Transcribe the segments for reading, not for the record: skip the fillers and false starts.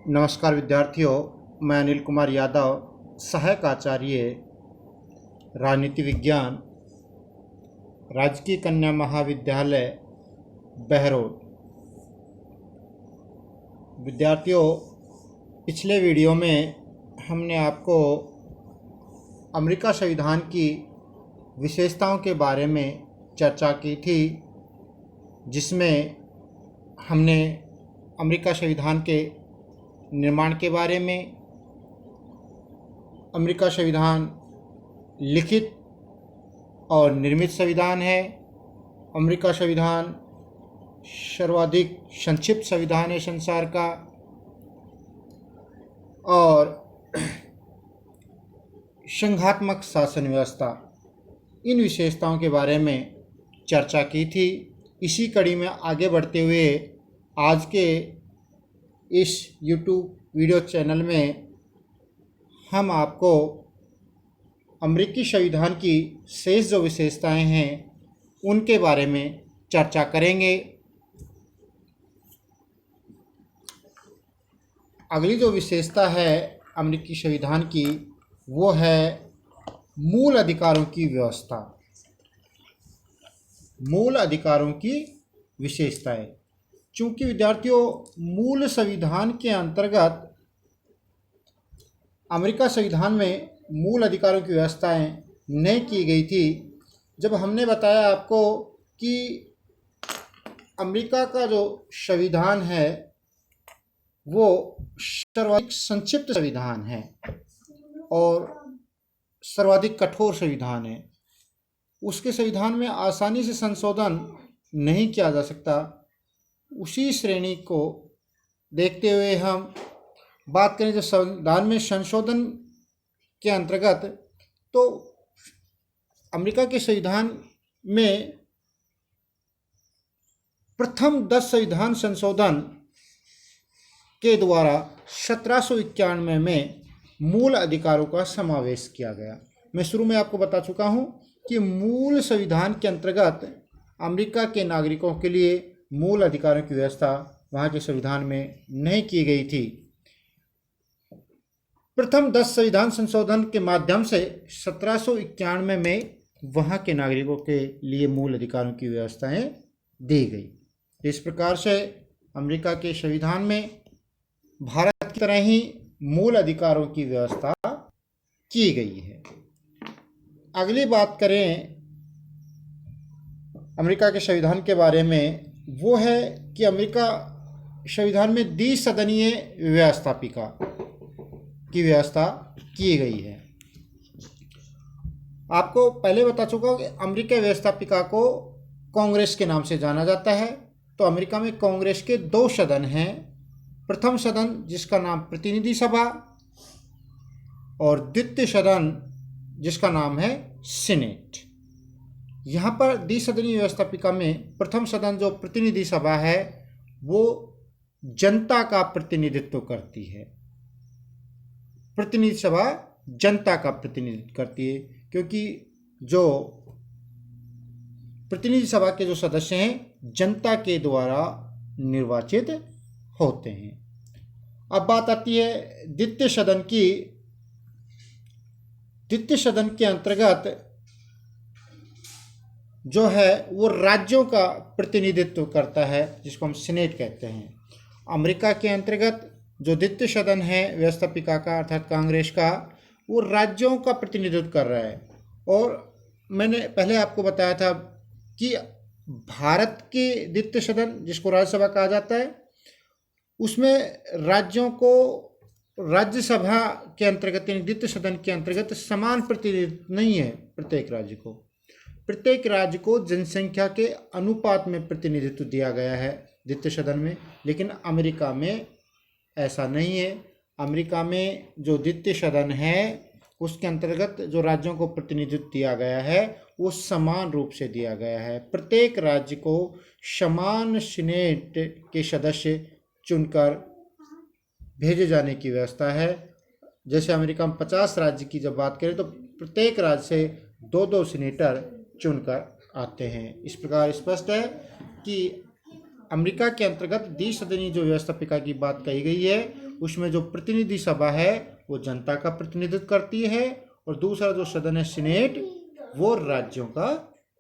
नमस्कार विद्यार्थियों, मैं अनिल कुमार यादव, सहायक आचार्य राजनीति विज्ञान, राजकीय कन्या महाविद्यालय बहरोड। विद्यार्थियों, पिछले वीडियो में हमने आपको अमेरिका संविधान की विशेषताओं के बारे में चर्चा की थी, जिसमें हमने अमेरिका संविधान के निर्माण के बारे में, अमेरिका संविधान लिखित और निर्मित संविधान है, अमेरिका संविधान सर्वाधिक संक्षिप्त संविधान है संसार का, और संघात्मक शासन व्यवस्था, इन विशेषताओं के बारे में चर्चा की थी। इसी कड़ी में आगे बढ़ते हुए आज के इस YouTube वीडियो चैनल में हम आपको अमेरिकी संविधान की शेष जो विशेषताएं हैं उनके बारे में चर्चा करेंगे। अगली जो विशेषता है अमेरिकी संविधान की, वो है मूल अधिकारों की व्यवस्था। मूल अधिकारों की विशेषताएं। चूंकि विद्यार्थियों, मूल संविधान के अंतर्गत अमेरिका संविधान में मूल अधिकारों की व्यवस्थाएं नहीं की गई थी। जब हमने बताया आपको कि अमेरिका का जो संविधान है वो सर्वाधिक संक्षिप्त संविधान है और सर्वाधिक कठोर संविधान है, उसके संविधान में आसानी से संशोधन नहीं किया जा सकता। उसी श्रेणी को देखते हुए हम बात करें जो संविधान में संशोधन के अंतर्गत, तो अमेरिका के संविधान में प्रथम 10 संविधान संशोधन के द्वारा 1791 में मूल अधिकारों का समावेश किया गया। मैं शुरू में आपको बता चुका हूं कि मूल संविधान के अंतर्गत अमेरिका के नागरिकों के लिए मूल अधिकारों की व्यवस्था वहाँ के संविधान में नहीं की गई थी। प्रथम 10 संविधान संशोधन के माध्यम से 1791 में वहाँ के नागरिकों के लिए मूल अधिकारों की व्यवस्थाएं दी गई। इस प्रकार से अमेरिका के संविधान में भारत की तरह ही मूल अधिकारों की व्यवस्था की गई है। अगली बात करें अमेरिका के संविधान के बारे में, वो है कि अमेरिका संविधान में द्विसदनीय व्यवस्थापिका की व्यवस्था की गई है। आपको पहले बता चुका हूं कि अमेरिका व्यवस्थापिका को कांग्रेस के नाम से जाना जाता है। तो अमेरिका में कांग्रेस के 2 सदन हैं। प्रथम सदन जिसका नाम प्रतिनिधि सभा और द्वितीय सदन जिसका नाम है सीनेट। यहाँ पर द्विसदनीय व्यवस्थापिका में प्रथम सदन जो प्रतिनिधि सभा है वो जनता का प्रतिनिधित्व करती है। प्रतिनिधि सभा जनता का प्रतिनिधित्व करती है, क्योंकि जो प्रतिनिधि सभा के जो सदस्य हैं जनता के द्वारा निर्वाचित होते हैं। अब बात आती है द्वितीय सदन की। द्वितीय सदन के अंतर्गत जो है वो राज्यों का प्रतिनिधित्व करता है, जिसको हम सीनेट कहते हैं। अमेरिका के अंतर्गत जो द्वितीय सदन है व्यवस्थापिका का, अर्थात कांग्रेस का, वो राज्यों का प्रतिनिधित्व कर रहा है। और मैंने पहले आपको बताया था कि भारत के द्वितीय सदन, जिसको राज्यसभा कहा जाता है, उसमें राज्यों को राज्यसभा के अंतर्गत यानी द्वितीय सदन के अंतर्गत समान प्रतिनिधित्व नहीं है। प्रत्येक राज्य को जनसंख्या के अनुपात में प्रतिनिधित्व दिया गया है द्वितीय सदन में, लेकिन अमेरिका में ऐसा नहीं है। अमेरिका में जो द्वितीय सदन है उसके अंतर्गत जो राज्यों को प्रतिनिधित्व दिया गया है वो समान रूप से दिया गया है। प्रत्येक राज्य को समान सीनेट के सदस्य चुनकर भेजे जाने की व्यवस्था है। जैसे अमेरिका में 50 राज्य की जब बात करें तो प्रत्येक राज्य से 2-2 सीनेटर चुनकर आते हैं। इस प्रकार स्पष्ट है कि अमेरिका के अंतर्गत द्विसदनीय जो व्यवस्थापिका की बात कही गई है, उसमें जो प्रतिनिधि सभा है वो जनता का प्रतिनिधित्व करती है, और दूसरा जो सदन है सीनेट, वो राज्यों का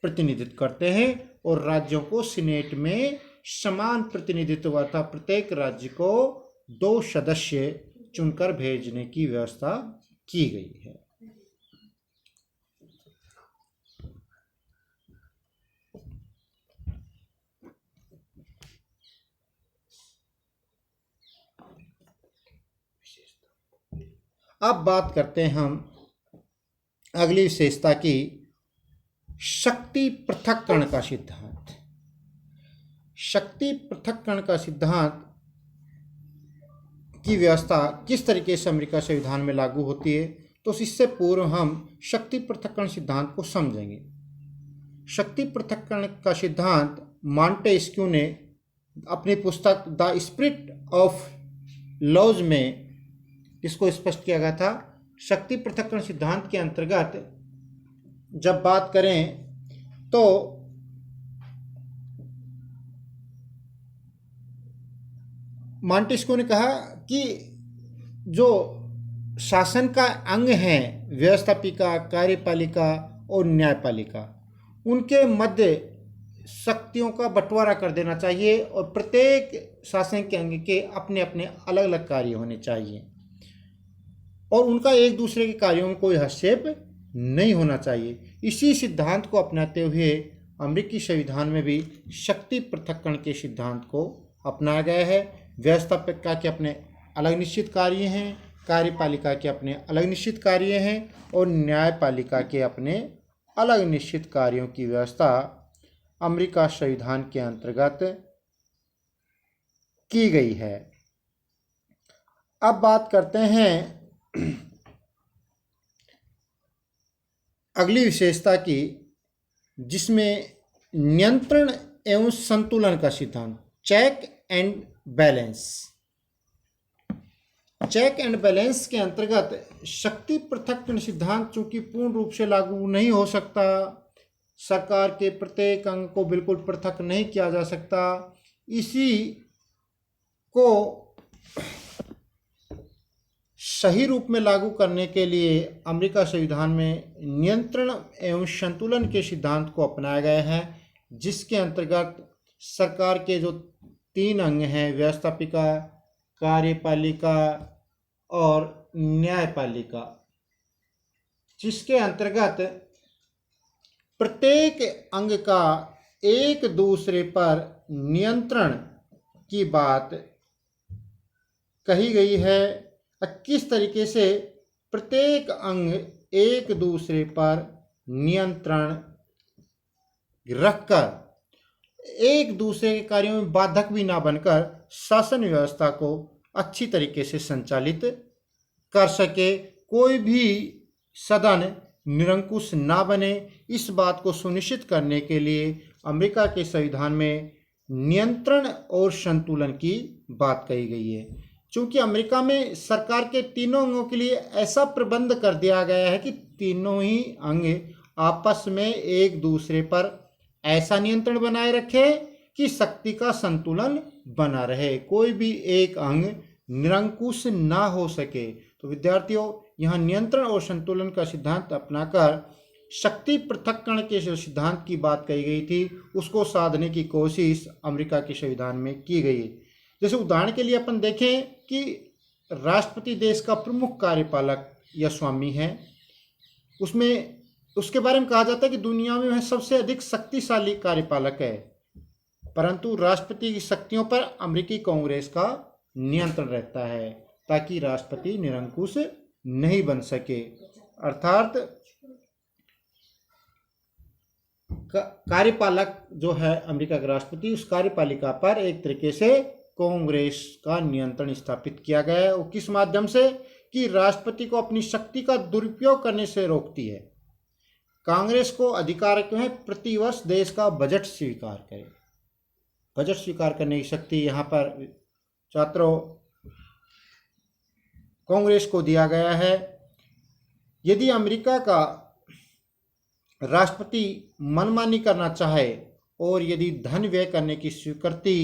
प्रतिनिधित्व करते हैं, और राज्यों को सीनेट में समान प्रतिनिधित्व अर्थात प्रत्येक राज्य को 2 सदस्य चुनकर भेजने की व्यवस्था की गई है। अब बात करते हैं हम अगली विशेषता की, शक्ति पृथक्करण का सिद्धांत। शक्ति पृथक्करण का सिद्धांत की व्यवस्था किस तरीके से अमेरिका संविधान में लागू होती है, तो इससे पूर्व हम शक्ति पृथक्करण सिद्धांत को समझेंगे। शक्ति पृथक्करण का सिद्धांत मॉन्टेस्क्यू ने अपनी पुस्तक द स्पिरिट ऑफ लॉज में इसको स्पष्ट किया गया था। शक्ति पृथक्करण सिद्धांत के अंतर्गत जब बात करें तो मॉन्टेस्क्यू ने कहा कि जो शासन का अंग है, व्यवस्थापिका, कार्यपालिका और न्यायपालिका, उनके मध्य शक्तियों का बंटवारा कर देना चाहिए, और प्रत्येक शासन के अंग के अपने अपने अलग अलग कार्य होने चाहिए, और उनका एक दूसरे के कार्यों में कोई हस्तक्षेप नहीं होना चाहिए। इसी सिद्धांत को अपनाते हुए अमेरिकी संविधान में भी शक्ति पृथक्करण के सिद्धांत को अपनाया गया है। व्यवस्थापिका के अपने अलग निश्चित कार्य हैं, कार्यपालिका के अपने अलग निश्चित कार्य हैं, और न्यायपालिका के अपने अलग निश्चित कार्यों की व्यवस्था अमेरिका संविधान के अंतर्गत की गई है। अब बात करते हैं अगली विशेषता की, जिसमें नियंत्रण एवं संतुलन का सिद्धांत, check and balance. Check and balance के अंतर्गत शक्ति पृथक्करण सिद्धांत चूंकि पूर्ण रूप से लागू नहीं हो सकता, सरकार के प्रत्येक अंग को बिल्कुल पृथक नहीं किया जा सकता, इसी को सही रूप में लागू करने के लिए अमेरिका संविधान में नियंत्रण एवं संतुलन के सिद्धांत को अपनाया गया है, जिसके अंतर्गत सरकार के जो 3 अंग हैं, व्यवस्थापिका, कार्यपालिका और न्यायपालिका, जिसके अंतर्गत प्रत्येक अंग का एक दूसरे पर नियंत्रण की बात कही गई है। किस तरीके से प्रत्येक अंग एक दूसरे पर नियंत्रण रखकर एक दूसरे के कार्यों में बाधक भी ना बनकर शासन व्यवस्था को अच्छी तरीके से संचालित कर सके, कोई भी सदन निरंकुश ना बने, इस बात को सुनिश्चित करने के लिए अमेरिका के संविधान में नियंत्रण और संतुलन की बात कही गई है। चूंकि अमेरिका में सरकार के तीनों अंगों के लिए ऐसा प्रबंध कर दिया गया है कि तीनों ही अंग आपस में एक दूसरे पर ऐसा नियंत्रण बनाए रखे कि शक्ति का संतुलन बना रहे, कोई भी एक अंग निरंकुश ना हो सके। तो विद्यार्थियों, यहाँ नियंत्रण और संतुलन का सिद्धांत अपनाकर शक्ति पृथक्करण के जो सिद्धांत की बात कही गई थी, उसको साधने की कोशिश अमेरिका के संविधान में की गई है। जैसे उदाहरण के लिए अपन देखें कि राष्ट्रपति देश का प्रमुख कार्यपालक या स्वामी है, उसमें उसके बारे में कहा जाता है कि दुनिया में वह सबसे अधिक शक्तिशाली कार्यपालक है, परंतु राष्ट्रपति की शक्तियों पर अमेरिकी कांग्रेस का नियंत्रण रहता है ताकि राष्ट्रपति निरंकुश नहीं बन सके। अर्थात कार्यपालक जो है अमेरिका का राष्ट्रपति, उस कार्यपालिका पर एक तरीके से कांग्रेस का नियंत्रण स्थापित किया गया है। और किस माध्यम से? कि राष्ट्रपति को अपनी शक्ति का दुरुपयोग करने से रोकती है। कांग्रेस को अधिकार क्यों है? प्रतिवर्ष देश का बजट स्वीकार करे। बजट स्वीकार करने की शक्ति यहाँ पर छात्रों कांग्रेस को दिया गया है। यदि अमेरिका का राष्ट्रपति मनमानी करना चाहे और यदि धन व्यय करने की स्वीकृति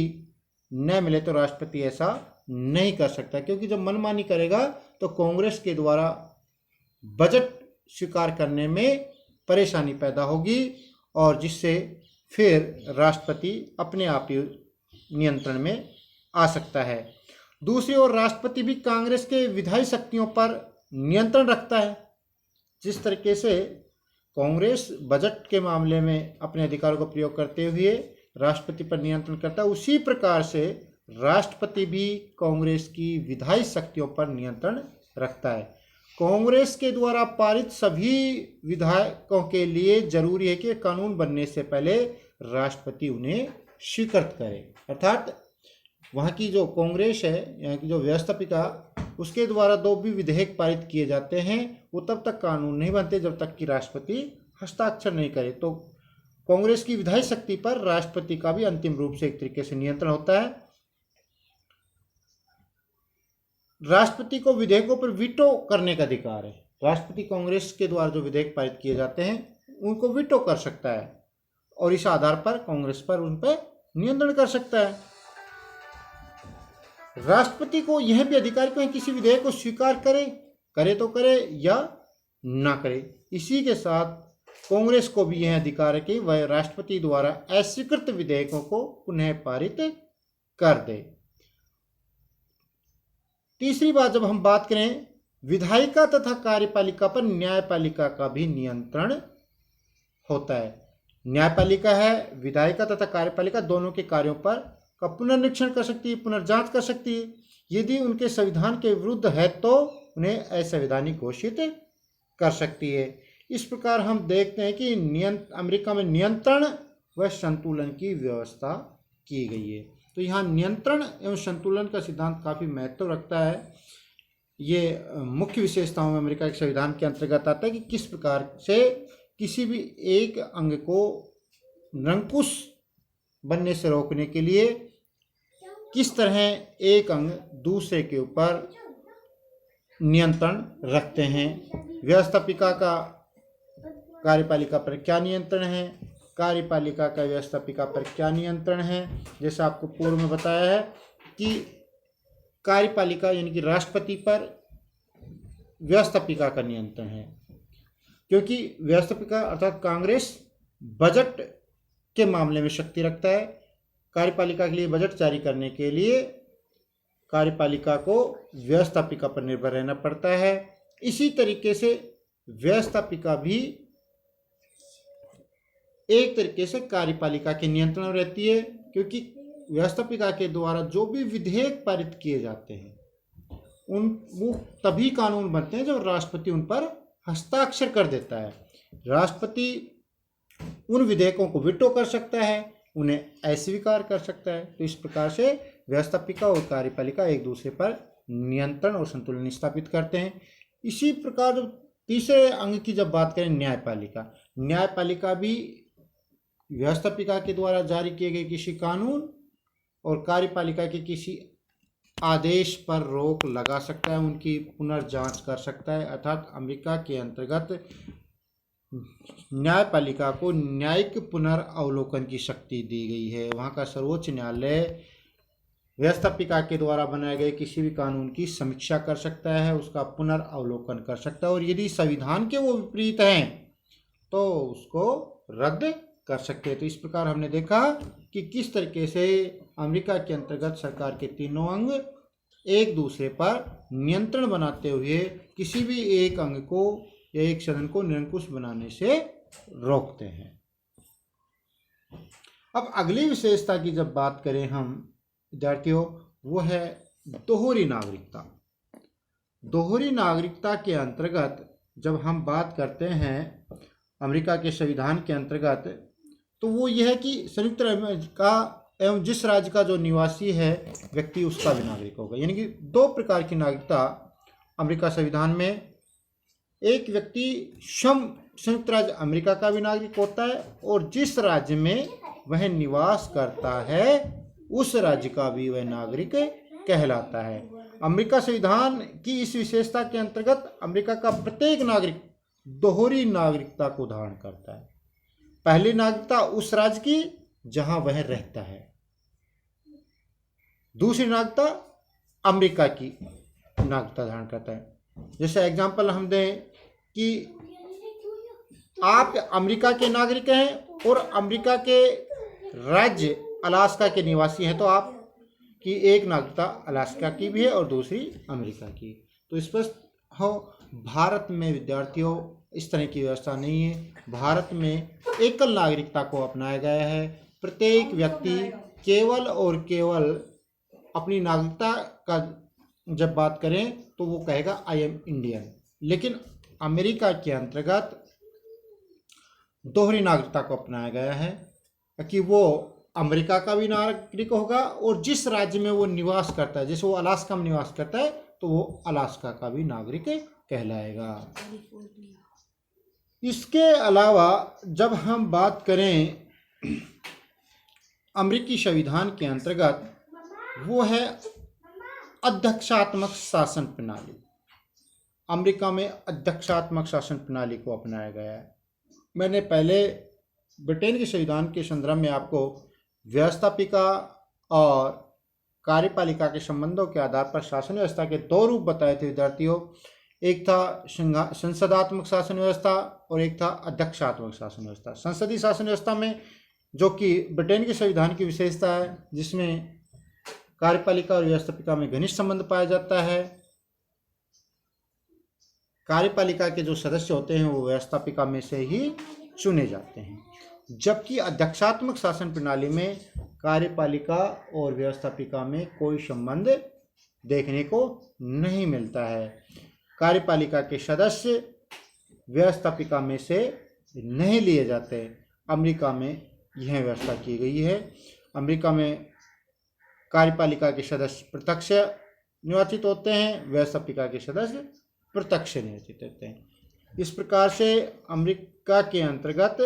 न मिले तो राष्ट्रपति ऐसा नहीं कर सकता, क्योंकि जब मनमानी करेगा तो कांग्रेस के द्वारा बजट स्वीकार करने में परेशानी पैदा होगी और जिससे फिर राष्ट्रपति अपने आप ही नियंत्रण में आ सकता है। दूसरी ओर राष्ट्रपति भी कांग्रेस के विधायी शक्तियों पर नियंत्रण रखता है। जिस तरीके से कांग्रेस बजट के मामले में अपने अधिकारों का प्रयोग करते हुए राष्ट्रपति पर नियंत्रण करता है, उसी प्रकार से राष्ट्रपति भी कांग्रेस की विधायी शक्तियों पर नियंत्रण रखता है। कांग्रेस के द्वारा पारित सभी विधेयकों के लिए जरूरी है कि कानून बनने से पहले राष्ट्रपति उन्हें स्वीकृत करे, अर्थात वहाँ की जो कांग्रेस है, यहाँ की जो व्यवस्थापिका, उसके द्वारा जो भी विधेयक पारित किए जाते हैं वो तब तक कानून नहीं बनते जब तक कि राष्ट्रपति हस्ताक्षर नहीं करे। तो कांग्रेस की विधायी शक्ति पर राष्ट्रपति का भी अंतिम रूप से एक तरीके से नियंत्रण होता है। राष्ट्रपति को विधेयकों पर वीटो करने का अधिकार है। राष्ट्रपति कांग्रेस के द्वारा जो विधेयक पारित किए जाते हैं उनको वीटो कर सकता है और इस आधार पर कांग्रेस पर उन पर नियंत्रण कर सकता है। राष्ट्रपति को यह भी अधिकार है कि किसी विधेयक को स्वीकार करे तो करे या ना करे। इसी के साथ कांग्रेस को भी यह अधिकार है कि वह राष्ट्रपति द्वारा अस्वीकृत विधेयकों को पुनः पारित कर दे। तीसरी बात, जब हम बात करें विधायिका तथा कार्यपालिका पर, न्यायपालिका का भी नियंत्रण होता है। न्यायपालिका है विधायिका तथा कार्यपालिका दोनों के कार्यों पर का पुनर्निरीक्षण कर सकती है, पुनर्जांच कर सकती है। यदि उनके संविधान के विरुद्ध है तो उन्हें असंवैधानिक घोषित कर सकती है। इस प्रकार हम देखते हैं कि अमेरिका में नियंत्रण व संतुलन की व्यवस्था की गई है। तो यहाँ नियंत्रण एवं संतुलन का सिद्धांत काफ़ी महत्व रखता है। ये मुख्य विशेषताओं में अमेरिका के संविधान के अंतर्गत आता है कि किस प्रकार से किसी भी एक अंग को निरंकुश बनने से रोकने के लिए किस तरह एक अंग दूसरे के ऊपर नियंत्रण रखते हैं। व्यवस्थापिका का कार्यपालिका पर क्या नियंत्रण है, कार्यपालिका का व्यवस्थापिका पर क्या नियंत्रण है। जैसा आपको पूर्व में बताया है कि कार्यपालिका यानी कि राष्ट्रपति पर व्यवस्थापिका का नियंत्रण है, क्योंकि व्यवस्थापिका अर्थात कांग्रेस बजट के मामले में शक्ति रखता है। कार्यपालिका के लिए बजट जारी करने के लिए कार्यपालिका को व्यवस्थापिका पर निर्भर रहना पड़ता है। इसी तरीके से व्यवस्थापिका भी एक तरीके से कार्यपालिका के नियंत्रण में रहती है, क्योंकि व्यवस्थापिका के द्वारा जो भी विधेयक पारित किए जाते हैं वो तभी कानून बनते हैं जब राष्ट्रपति उन पर हस्ताक्षर कर देता है। राष्ट्रपति उन विधेयकों को वीटो कर सकता है, उन्हें अस्वीकार कर सकता है। तो इस प्रकार से व्यवस्थापिका और कार्यपालिका एक दूसरे पर नियंत्रण और संतुलन स्थापित करते हैं। इसी प्रकार तीसरे अंग की जब बात करें न्यायपालिका, न्यायपालिका भी व्यवस्थापिका के द्वारा जारी किए गए किसी कानून और कार्यपालिका के किसी आदेश पर रोक लगा सकता है, उनकी पुनर्जांच कर सकता है। अर्थात अमेरिका के अंतर्गत न्यायपालिका को न्यायिक पुनर्अवलोकन की शक्ति दी गई है। वहाँ का सर्वोच्च न्यायालय व्यवस्थापिका के द्वारा बनाए गए किसी भी कानून की समीक्षा कर सकता है, उसका पुनर्अवलोकन कर सकता है और यदि संविधान के वो विपरीत हैं तो उसको रद्द कर सकते हैं। तो इस प्रकार हमने देखा कि किस तरीके से अमेरिका के अंतर्गत सरकार के तीनों अंग एक दूसरे पर नियंत्रण बनाते हुए किसी भी एक अंग को या एक सदन को निरंकुश बनाने से रोकते हैं। अब अगली विशेषता की जब बात करें हम विद्यार्थियों, वो है दोहरी नागरिकता। दोहरी नागरिकता के अंतर्गत जब हम बात करते हैं अमेरिका के संविधान के अंतर्गत, तो वो यह है कि संयुक्त अमेरिका एवं जिस राज्य का जो निवासी है व्यक्ति उसका भी नागरिक होगा। यानी कि दो प्रकार की नागरिकता अमेरिका संविधान में, एक व्यक्ति संयुक्त राज्य अमेरिका का भी नागरिक होता है और जिस राज्य में वह निवास करता है उस राज्य का भी वह नागरिक कहलाता है। अमेरिका संविधान की इस विशेषता के अंतर्गत अमेरिका का प्रत्येक नागरिक दोहरी नागरिकता को धारण करता है। पहली नागरिकता उस राज्य की जहां वह रहता है। दूसरी नागरिकता अमेरिका की नागरिकता धारण करता है। जैसे एग्जांपल हम दें कि आप अमेरिका के नागरिक हैं और अमेरिका के राज्य अलास्का के निवासी हैं, तो आप की एक नागरिकता अलास्का की भी है और दूसरी अमेरिका की। तो स्पष्ट हो, भारत में विद्यार्थियों इस तरह की व्यवस्था नहीं है। भारत में एकल नागरिकता को अपनाया गया है। प्रत्येक व्यक्ति केवल और केवल अपनी नागरिकता का जब बात करें तो वो कहेगा आई एम इंडियन। लेकिन अमेरिका के अंतर्गत दोहरी नागरिकता को अपनाया गया है कि वो अमेरिका का भी नागरिक होगा और जिस राज्य में वो निवास करता है, जैसे वो अलास्का में निवास करता है तो वो अलास्का का भी नागरिक कहलाएगा। इसके अलावा जब हम बात करें अमेरिकी संविधान के अंतर्गत, वो है अध्यक्षात्मक शासन प्रणाली। अमेरिका में अध्यक्षात्मक शासन प्रणाली को अपनाया गया है। मैंने पहले ब्रिटेन के संविधान के संदर्भ में आपको व्यवस्थापिका और कार्यपालिका के संबंधों के आधार पर शासन व्यवस्था के दो रूप बताए थे विद्यार्थियों। एक था संसदात्मक शासन व्यवस्था और एक था अध्यक्षात्मक शासन व्यवस्था। संसदीय शासन व्यवस्था में, जो कि ब्रिटेन के संविधान की विशेषता है, जिसमें कार्यपालिका और व्यवस्थापिका में घनिष्ठ संबंध पाया जाता है। कार्यपालिका के जो सदस्य होते हैं वो व्यवस्थापिका में से ही चुने जाते हैं, जबकि अध्यक्षात्मक शासन प्रणाली में कार्यपालिका और व्यवस्थापिका में कोई संबंध देखने को नहीं मिलता है। कार्यपालिका के सदस्य व्यवस्थापिका में से नहीं लिए जाते। अमेरिका में यह व्यवस्था की गई है। अमेरिका में कार्यपालिका के सदस्य प्रत्यक्ष निर्वाचित होते हैं, व्यवस्थापिका के सदस्य प्रत्यक्ष निर्वाचित होते हैं। इस प्रकार से अमेरिका के अंतर्गत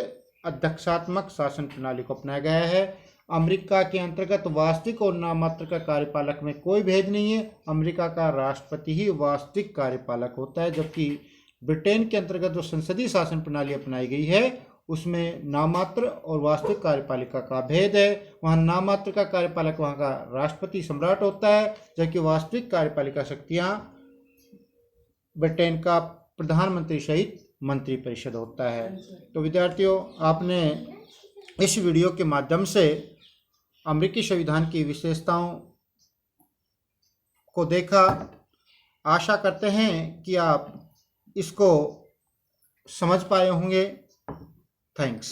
अध्यक्षात्मक शासन प्रणाली को अपनाया गया है। अमेरिका के अंतर्गत वास्तविक और नाममात्र का कार्यपालक में कोई भेद नहीं है। अमेरिका का राष्ट्रपति ही वास्तविक कार्यपालक होता है, जबकि ब्रिटेन के अंतर्गत जो संसदीय शासन प्रणाली अपनाई गई है उसमें नाममात्र और वास्तविक कार्यपालिका का भेद है। वहाँ नाममात्र का कार्यपालक वहाँ का राष्ट्रपति सम्राट होता है, जबकि वास्तविक कार्यपालिका शक्तियाँ ब्रिटेन का प्रधानमंत्री सहित मंत्रिपरिषद होता है। तो विद्यार्थियों, आपने इस वीडियो के माध्यम से अमेरिकी संविधान की विशेषताओं को देखा। आशा करते हैं कि आप इसको समझ पाए होंगे। थैंक्स।